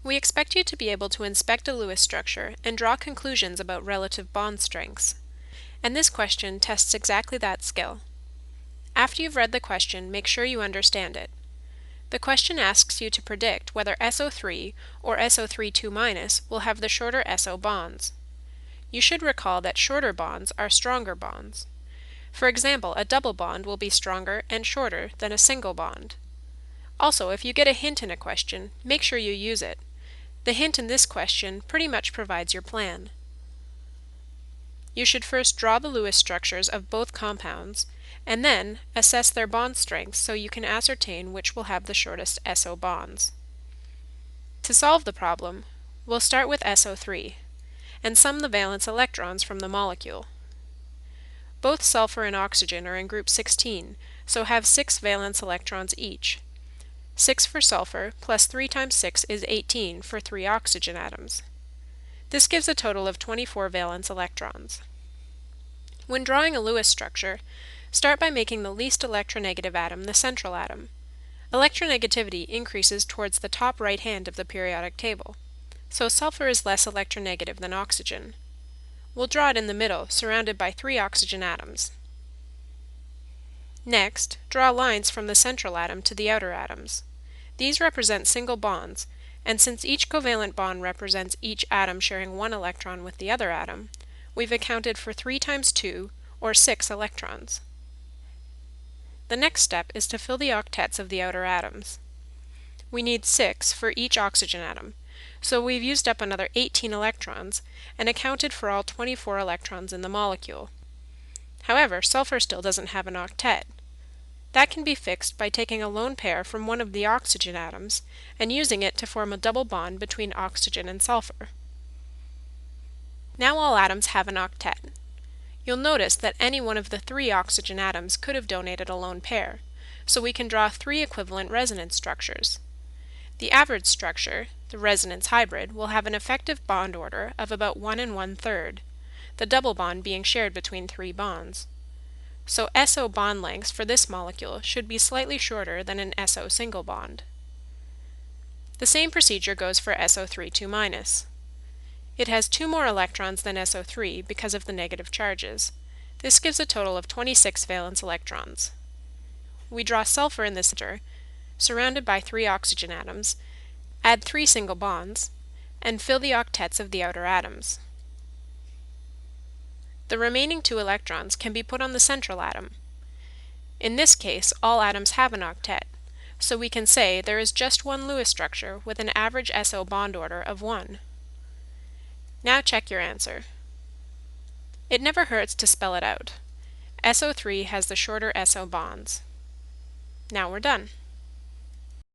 We expect you to be able to inspect a Lewis structure and draw conclusions about relative bond strengths. And this question tests exactly that skill. After you've read the question, make sure you understand it. The question asks you to predict whether SO3 or SO3 2- will have the shorter SO bonds. You should recall that shorter bonds are stronger bonds. For example, a double bond will be stronger and shorter than a single bond. Also, if you get a hint in a question, make sure you use it. The hint in this question pretty much provides your plan. You should first draw the Lewis structures of both compounds, and then assess their bond strengths so you can ascertain which will have the shortest SO bonds. To solve the problem, we'll start with SO3 and sum the valence electrons from the molecule. Both sulfur and oxygen are in group 16, so have 6 valence electrons each. 6 for sulfur plus 3 times 6 is 18 for 3 oxygen atoms. This gives a total of 24 valence electrons. When drawing a Lewis structure, start by making the least electronegative atom the central atom. Electronegativity increases towards the top right hand of the periodic table, so sulfur is less electronegative than oxygen. We'll draw it in the middle, surrounded by 3 oxygen atoms. Next, draw lines from the central atom to the outer atoms. These represent single bonds, and since each covalent bond represents each atom sharing 1 electron with the other atom, we've accounted for 3 times 2, or 6 electrons. The next step is to fill the octets of the outer atoms. We need 6 for each oxygen atom, so we've used up another 18 electrons and accounted for all 24 electrons in the molecule. However, sulfur still doesn't have an octet. That can be fixed by taking a lone pair from one of the oxygen atoms and using it to form a double bond between oxygen and sulfur. Now all atoms have an octet. You'll notice that any one of the 3 oxygen atoms could have donated a lone pair, so we can draw 3 equivalent resonance structures. The average structure, the resonance hybrid, will have an effective bond order of about 1 1/3, the double bond being shared between 3 bonds. So SO bond lengths for this molecule should be slightly shorter than an SO single bond. The same procedure goes for SO3 2-. It has 2 more electrons than SO3 because of the negative charges. This gives a total of 26 valence electrons. We draw sulfur in the center, surrounded by 3 oxygen atoms, add 3 single bonds, and fill the octets of the outer atoms. The remaining 2 electrons can be put on the central atom. In this case, all atoms have an octet, so we can say there is just one Lewis structure with an average SO bond order of 1. Now check your answer. It never hurts to spell it out. SO3 has the shorter SO bonds. Now we're done.